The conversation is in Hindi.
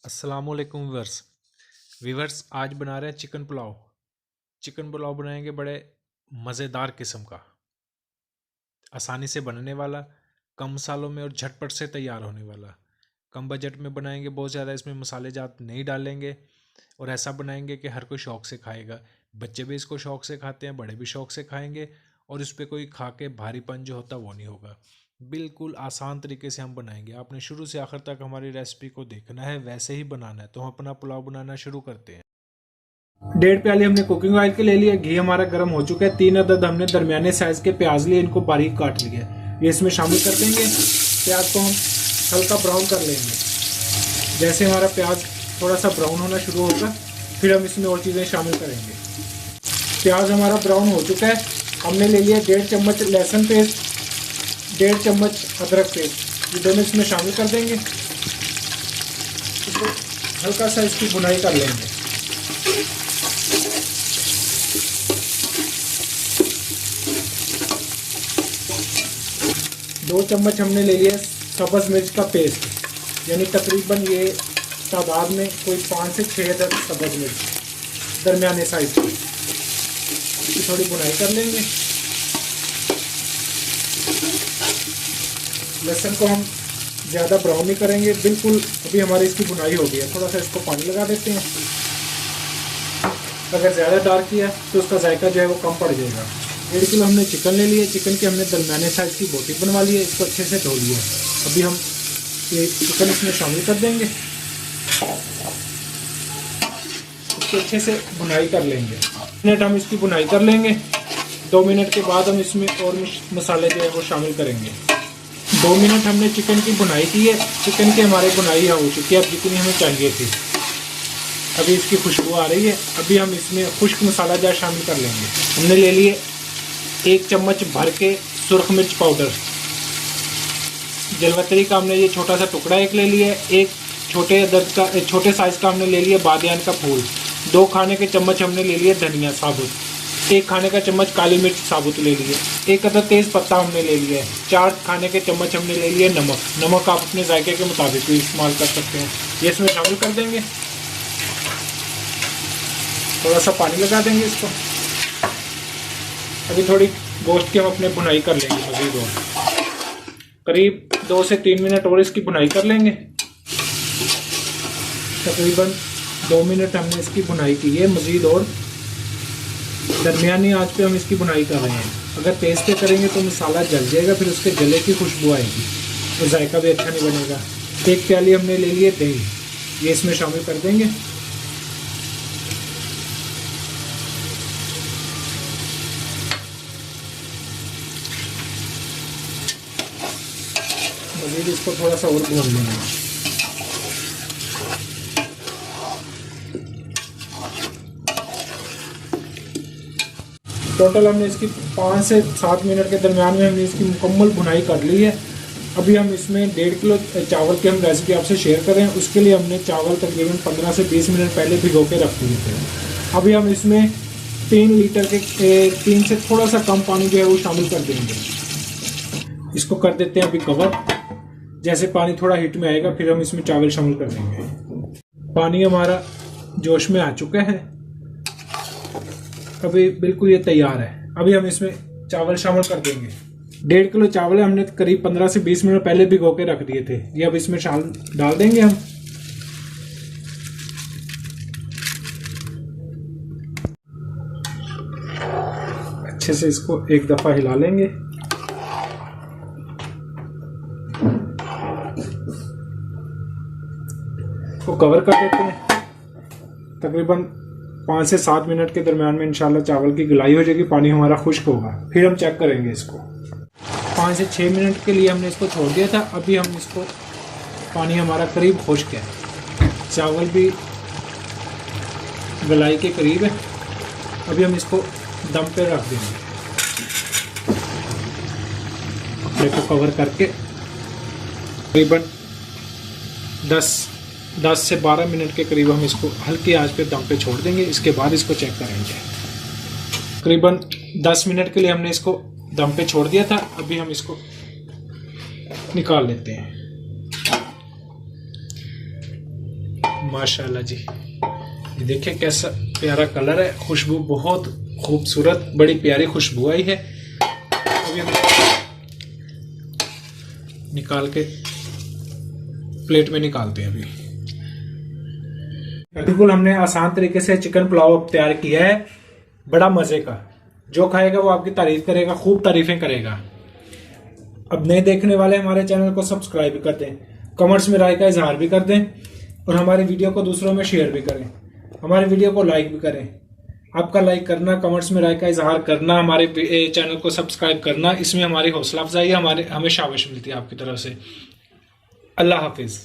अस्सलामुअलैकुम वीवर्स। आज बना रहे हैं चिकन पुलाव। चिकन पुलाव बनाएंगे बड़े मज़ेदार किस्म का, आसानी से बनने वाला, कम मसालों में और झटपट से तैयार होने वाला। कम बजट में बनाएंगे, बहुत ज़्यादा इसमें मसाले जात नहीं डालेंगे और ऐसा बनाएंगे कि हर कोई शौक़ से खाएगा। बच्चे भी इसको शौक़ से खाते हैं, बड़े भी शौक़ से खाएंगे और इस पर कोई खा के भारीपन जो होता वो नहीं होगा। बिल्कुल आसान तरीके से हम बनाएंगे। आपने शुरू से आखिर तक हमारी रेसिपी को देखना है, वैसे ही बनाना है। तो हम अपना पुलाव बनाना शुरू करते हैं। 1.5 प्याली हमने कुकिंग ऑयल के ले लिया। घी हमारा गर्म हो चुका है। 3 अदद हमने दरमियाने साइज के प्याज लिए, इनको बारीक काट लिया। ये इसमें शामिल कर देंगे। प्याज को हम हल्का ब्राउन कर लेंगे। जैसे हमारा प्याज थोड़ा सा ब्राउन होना शुरू होगा, फिर हम इसमें और चीज़ें शामिल करेंगे। प्याज हमारा ब्राउन हो चुका है। हमने ले लिया 1.5 चम्मच लहसुन पेस्ट, 1.5 चम्मच अदरक पेस्ट, ये दोनों इसमें शामिल कर देंगे। इसको हल्का सा इसकी भुनाई कर लेंगे। दो चम्मच हमने ले लिया सब्ज़ मिर्च का पेस्ट, यानी तकरीबन ये तादाद में कोई 5 से 6 अदद सब्ज़ मिर्च दरमियाने साइज की। इसकी थोड़ी भुनाई कर लेंगे। लहसुन को हम ज़्यादा ब्राउन नहीं करेंगे, बिल्कुल अभी हमारी इसकी भुनाई हो गई है। थोड़ा सा इसको पानी लगा देते हैं। अगर ज़्यादा डार्क किया तो उसका जायका जो है वो कम पड़ जाएगा। 1.5 किलो हमने चिकन ले लिया। चिकन की हमने दरमियाने साइज़ की बोटी बनवा ली है। इसको अच्छे से धो लिया। अभी हम ये चिकन इसमें शामिल कर देंगे। इसको अच्छे से भुनाई कर लेंगे। मिनट हम इसकी भुनाई कर लेंगे। 2 मिनट के बाद हम इसमें और मसाले जो है वो शामिल करेंगे। 2 मिनट हमने चिकन की भुनाई की है। चिकन की हमारी भुनाई हो चुकी है, अब जितनी हमें चाहिए थी। अभी इसकी खुशबू आ रही है। अभी हम इसमें खुश्क मसाला जार शामिल कर लेंगे। हमने ले लिए 1 चम्मच भर के सुरख मिर्च पाउडर। जलवतरी का हमने ये छोटा सा टुकड़ा एक ले लिया। एक छोटे साइज़ का हमने ले लिया बादियान का फूल। 2 खाने के चम्मच हमने ले लिया धनिया साबुत। 1 खाने का चम्मच काली मिर्च साबुत ले लिए। 1 अदद तेज़ पत्ता हमने ले लिया है। 4 खाने के चम्मच हमने ले लिया नमक। नमक आप अपने जायके के मुताबिक भी इस्तेमाल कर सकते हैं। ये इसमें शामिल कर देंगे। थोड़ा सा पानी लगा देंगे इसको। अभी थोड़ी गोश्त की हम अपने भुनाई कर लेंगे मज़ीद और करीब 2 से 3 मिनट और इसकी भुनाई कर लेंगे। तकरीबन 2 मिनट हमने इसकी भुनाई की है मज़ीद और दरमियानी आंच पे हम इसकी भुनाई कर रहे हैं। अगर तेज़ पे करेंगे तो मसाला जल जाएगा, फिर उसके जले की खुशबू आएगी और जायका भी अच्छा नहीं बनेगा। 1 प्याली हमने ले लिए दही, ये इसमें शामिल कर देंगे। मज़ीद इसको थोड़ा सा और भून लेंगे। टोटल हमने इसकी 5 से 7 मिनट के दरमियान में हमने इसकी मुकम्मल भुनाई कर ली है। अभी हम इसमें 1.5 किलो चावल की हम रेसिपी आपसे शेयर कर रहे हैं। उसके लिए हमने चावल तकरीबन 15 से 20 मिनट पहले भिगो के रख दिए थे। अभी हम इसमें 3 लीटर के 3 से थोड़ा सा कम पानी जो है वो शामिल कर देंगे। इसको कर देते हैं अभी कवर। जैसे पानी थोड़ा हीट में आएगा फिर हम इसमें चावल शामिल कर देंगे। पानी हमारा जोश में आ चुका है। अभी बिल्कुल ये तैयार है। अभी हम इसमें चावल शामिल कर देंगे। 1.5 किलो चावल हमने करीब 15 से 20 मिनट पहले भिगो के रख दिए थे। ये अब इसमें डाल देंगे हम। अच्छे से इसको एक दफ़ा हिला लेंगे। इसको कवर कर देते हैं। तकरीबन 5 से 7 मिनट के दरमियान में इंशाल्लाह चावल की गलाई हो जाएगी। पानी हमारा खुश्क होगा, फिर हम चेक करेंगे इसको। 5 से 6 मिनट के लिए हमने इसको छोड़ दिया था। अभी हम इसको पानी हमारा करीब खुश्क है, चावल भी गलाई के करीब है। अभी हम इसको दम पे रख देंगे, प्लेट को कवर करके तकरीबन 10 से 12 मिनट के करीब हम इसको हल्की आंच पे दम पे छोड़ देंगे। इसके बाद इसको चेक करेंगे। तकरीबन 10 मिनट के लिए हमने इसको दम पे छोड़ दिया था। अभी हम इसको निकाल लेते हैं। माशाल्लाह जी, ये देखिए कैसा प्यारा कलर है, खुशबू बहुत खूबसूरत, बड़ी प्यारी खुशबू आई है। अभी हम निकाल के प्लेट में निकालते हैं। अभी बिल्कुल हमने आसान तरीके से चिकन पुलाव तैयार किया है, बड़ा मजे का। जो खाएगा वो आपकी तारीफ करेगा, खूब तारीफें करेगा। अब नए देखने वाले हमारे चैनल को सब्सक्राइब कर दें, कमेंट्स में राय का इजहार भी कर दें और हमारी वीडियो को दूसरों में शेयर भी करें, हमारी वीडियो को लाइक भी करें। आपका लाइक करना, कमेंट्स में राय का इजहार करना, हमारे चैनल को सब्सक्राइब करना, इसमें हमारी हौसला अफजाई, हमें शाबाश मिलती है आपकी तरफ से। अल्लाह हाफिज़।